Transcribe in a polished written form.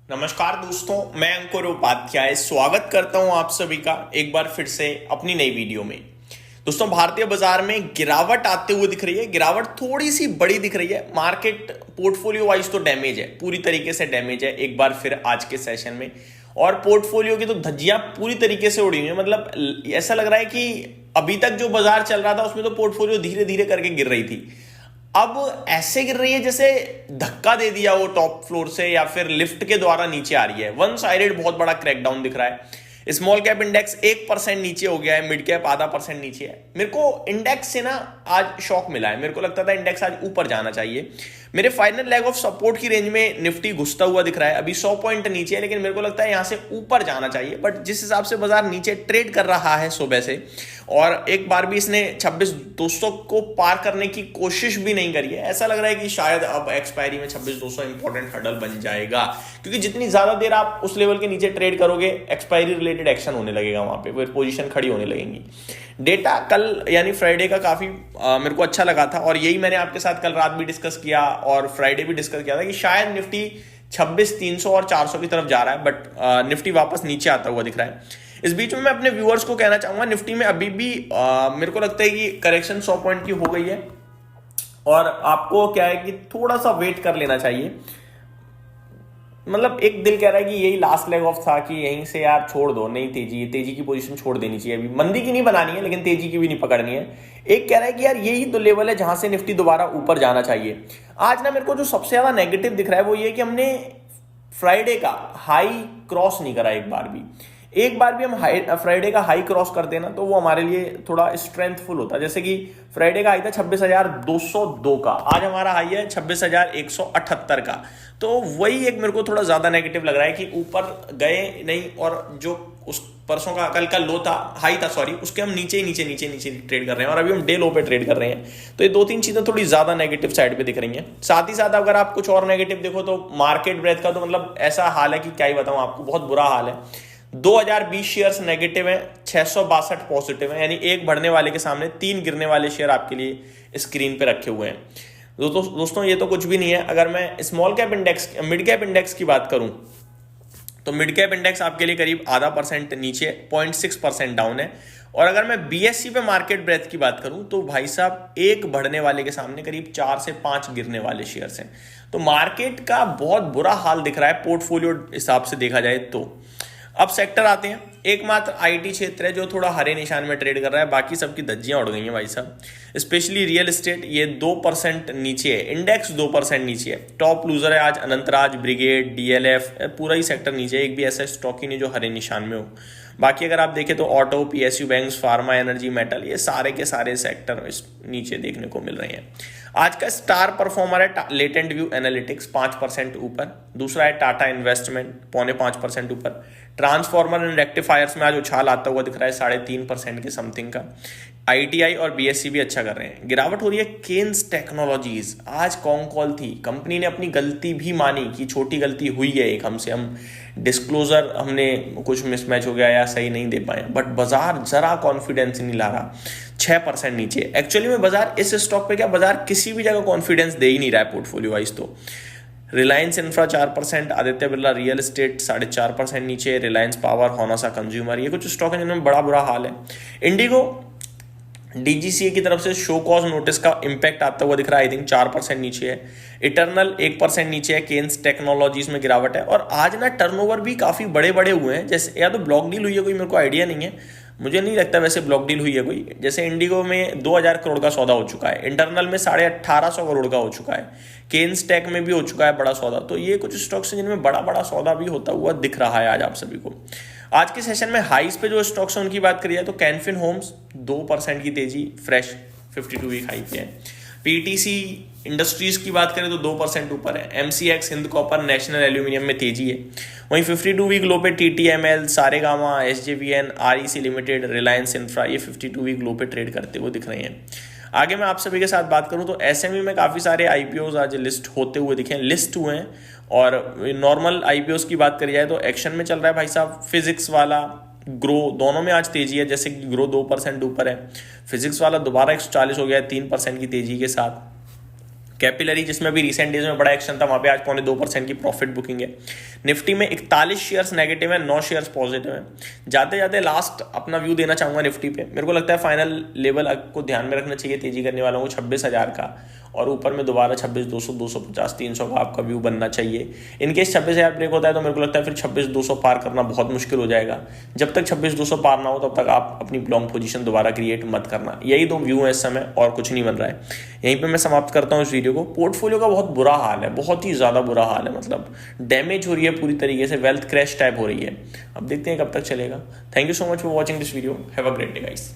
नमस्कार दोस्तों, मैं अंकुर उपाध्याय स्वागत करता हूं आप सभी का एक बार फिर से अपनी नई वीडियो में। दोस्तों, भारतीय बाजार में गिरावट आते हुए दिख रही है। गिरावट थोड़ी सी बड़ी दिख रही है। मार्केट पोर्टफोलियो वाइज तो डैमेज है, पूरी तरीके से डैमेज है एक बार फिर आज के सेशन में। और पोर्टफोलियो की तो धज्जियां पूरी तरीके से उड़ी हुई है। मतलब ऐसा लग रहा है कि अभी तक जो बाजार चल रहा था उसमें तो पोर्टफोलियो धीरे धीरे करके गिर रही थी, अब ऐसे गिर रही है जैसे धक्का दे दिया वो टॉप फ्लोर से या फिर लिफ्ट के द्वारा नीचे आ रही है। वन साइडेड बहुत बड़ा क्रैकडाउन दिख रहा है। स्मॉल कैप इंडेक्स 1% नीचे हो गया है, मिड कैप आधा परसेंट नीचे है। मेरे को इंडेक्स से ना आज शॉक मिला है। मेरे को लगता था इंडेक्स आज ऊपर जाना चाहिए। मेरे फाइनल लेग ऑफ सपोर्ट की रेंज में निफ्टी घुसता हुआ दिख रहा है। अभी 100 पॉइंट नीचे है, लेकिन मेरे को लगता है यहां से ऊपर जाना चाहिए। बट जिस हिसाब से बाजार नीचे ट्रेड कर रहा है सुबह से, और एक बार भी इसने 26,200 को पार करने की कोशिश भी नहीं करी है, ऐसा लग रहा है कि शायद अब एक्सपायरी में 26,200 इंपॉर्टेंट हर्डल बन जाएगा। क्योंकि जितनी ज्यादा देर आप उस लेवल के नीचे ट्रेड करोगे, एक्सपायरी रिलेटेड एक्शन होने लगेगा, वहां पे फिर पोजीशन खड़ी होने लगेंगी। डेटा कल यानी फ्राइडे का काफी मेरे को अच्छा लगा था, और यही मैंने आपके साथ कल रात भी डिस्कस किया और फ्राइडे भी डिस्कस किया था कि शायद निफ्टी 26,300 और 400 की तरफ जा रहा है। बट निफ्टी वापस नीचे आता हुआ दिख रहा है। इस बीच में मैं अपने व्यूअर्स को कहना चाहूंगा, निफ्टी में अभी भी मेरे को लगता है कि करेक्शन 100 पॉइंट की हो गई है, और आपको क्या है कि थोड़ा सा वेट कर लेना चाहिए। मतलब एक दिल कह रहा है कि यही लास्ट लेग ऑफ था, कि यहीं से यार छोड़ दो, नहीं तेजी की पोजीशन छोड़ देनी चाहिए। अभी मंदी की नहीं बनानी है, लेकिन तेजी की भी नहीं पकड़नी है। एक कह रहा है कि यार यही तो लेवल है जहां से निफ्टी दोबारा ऊपर जाना चाहिए। आज ना मेरे को जो सबसे ज्यादा नेगेटिव दिख रहा है वो ये कि हमने फ्राइडे का हाई क्रॉस नहीं करा एक बार भी। एक बार भी हम फ्राइडे का हाई क्रॉस कर देना तो वो हमारे लिए थोड़ा स्ट्रेंथफुल होता। जैसे कि फ्राइडे का हाई था 26,202 का, आज हमारा हाई है 26,178 का। तो वही एक मेरे को थोड़ा ज्यादा नेगेटिव लग रहा है कि ऊपर गए नहीं, और जो उस परसों का कल का लो था, हाई था सॉरी, उसके हम नीचे नीचे ट्रेड कर रहे हैं, और अभी हम डे लो पे ट्रेड कर रहे हैं। तो ये दो तीन चीजें थोड़ी ज्यादा नेगेटिव साइड पे दिख रही हैं। साथ ही साथ अगर आप कुछ और नेगेटिव देखो तो मार्केट ब्रेथ का तो मतलब ऐसा हाल है कि क्या ही बताऊं आपको, बहुत बुरा हाल है। 2020 शेयर्स नेगेटिव हैं, 662 पॉजिटिव हैं, यानी एक बढ़ने वाले के सामने 3 गिरने वाले शेयर आपके लिए स्क्रीन पे रखे हुए हैं। दोस्तों ये तो कुछ भी नहीं है। अगर मैं small cap index, mid cap index की बात करूं तो मिड कैप इंडेक्स आपके लिए करीब आधा परसेंट नीचे, 0.6% डाउन है। और अगर मैं बीएससी पे मार्केट ब्रेथ की बात करूं तो भाई साहब एक बढ़ने वाले के सामने करीब 4 से 5 गिरने वाले शेयर्स हैं। तो मार्केट का बहुत बुरा हाल दिख रहा है पोर्टफोलियो हिसाब से देखा जाए तो। अब सेक्टर आते हैं। एकमात्र आईटी क्षेत्र है जो थोड़ा हरे निशान में ट्रेड कर रहा है, बाकी सबकी धज्जियां उड़ गई हैं भाई साहब। स्पेशली रियल एस्टेट, ये 2% नीचे है, इंडेक्स 2% नीचे है। टॉप लूजर है आज अनंतराज, ब्रिगेड, डीएलएफ, पूरा ही सेक्टर नीचे है। एक भी ऐसा स्टॉक ही नहीं जो हरे निशान में हो। बाकी अगर आप देखें तो auto, PSU banks, pharma, energy, metal, ये सारे के सारे सेक्टर नीचे देखने को मिल रहे हैं। आज का स्टार परफॉर्मर है लेटेंट व्यू एनालिटिक्स, 5% ऊपर। दूसरा है टाटा इन्वेस्टमेंट, 0.5% ऊपर। ट्रांसफॉर्मर एंड रेक्टिफायर्स में आज उछाल आता हुआ दिख रहा है 3.5% के समथिंग का। आईटीआई और बीएससी भी अच्छा कर रहे हैं। गिरावट हो रही है केन्स टेक्नोलॉजीज, आज कॉन कॉल थी, कंपनी ने अपनी गलती भी मानी कि छोटी गलती हुई है एक हमसे, हम डिस्क्लोजर हमने कुछ मिसमैच हो गया या सही नहीं दे पाए। बट बाजार जरा कॉन्फिडेंस नहीं ला रहा, 6% नीचे। एक्चुअली में बाजार इस स्टॉक पे क्या, बाजार किसी भी जगह कॉन्फिडेंस दे ही नहीं रहा है पोर्टफोलियो वाइज। तो Reliance infra 4%, Aditya Birla real estate 4.5% नीचे, रिलायंस पावर, होनासा कंज्यूमर, ये कुछ स्टॉक है जिनमें बड़ा बुरा हाल है। इंडिगो डीजीसीए की तरफ से शो कॉज नोटिस का इंपैक्ट आता हुआ दिख रहा है, आई थिंक 4% नीचे है। इटर्नल 1% नीचे है। केन्स टेक्नोलॉजीज में गिरावट है। और आज ना टर्नओवर भी काफी बड़े बड़े हुए हैं, जैसे या तो ब्लॉक डील हुई है कोई, मेरे को आइडिया नहीं है, मुझे नहीं लगता वैसे ब्लॉक डील हुई है कोई। जैसे इंडिगो में 2,000 करोड़ का सौदा हो चुका है, इंटरनल में 1850 करोड़ का हो चुका है, केन्स टेक में भी हो चुका है बड़ा सौदा। तो ये कुछ स्टॉक्स हैं जिनमें बड़ा बड़ा सौदा भी होता हुआ दिख रहा है आज आप सभी को। आज के सेशन में हाईस पे जो स्टॉक्स हैं उनकी बात करिए तो कैनफिन होम्स 2% की तेजी, फ्रेश 52 वीक हाई पे है। पीटीसी इंडस्ट्रीज की बात करें तो 2% ऊपर है। MCX, Hind copper, national aluminium में तेजी है। वहीं 52 वीक लो पे TTML, Saregama, SJVN, REC limited, Reliance infra, ये 52 वीक लो पे ट्रेड करते हुए दिख रहे हैं। आगे मैं आप सभी के साथ बात करूं तो एसएमई में काफी सारे आईपीओज आज लिस्ट होते हुए दिखे, लिस्ट हुए हैं। और नॉर्मल आईपीओज की बात करी जाए तो एक्शन में चल रहा है भाई साहब फिजिक्स वाला, ग्रो, दोनों में आज तेजी है। जैसे कि ग्रो 2% ऊपर है, फिजिक्स वाला दोबारा 140 हो गया है 3% की तेजी के साथ। कैपिलरी जिसमें भी रिसेंट डेज में बड़ा एक्शन था, वहां पे आज 0.2% की प्रॉफिट बुकिंग है। निफ्टी में 41 शेयर्स नेगेटिव है, 9 शेयर्स पॉजिटिव है। जाते जाते लास्ट अपना व्यू देना चाहूंगा निफ्टी पे। मेरे को लगता है फाइनल लेवल आपको ध्यान में रखना चाहिए तेजी करने वालों को 26,000 का, और ऊपर में दोबारा 26,200, 250, 300 का आपका व्यू बनना चाहिए। इनकेस 26,000 ब्रेक होता है तो मेरे को लगता है फिर 26,200 पार करना बहुत मुश्किल हो जाएगा। जब तक 26,200 पार ना हो तब तक आप अपनी लॉन्ग पोजीशन दोबारा क्रिएट मत करना। यही दो व्यू है इस समय, और कुछ नहीं बन रहा है। यहीं पे मैं समाप्त करता हूँ इस वीडियो को। पोर्टफोलियो का बहुत बुरा हाल है, बहुत ही ज़्यादा बुरा हाल है, मतलब डैमेज हो रही है पूरी तरीके से, वेल्थ क्रैश टाइप हो रही है। अब देखते हैं कब तक चलेगा। Thank you so much for watching this video. Have a great day guys.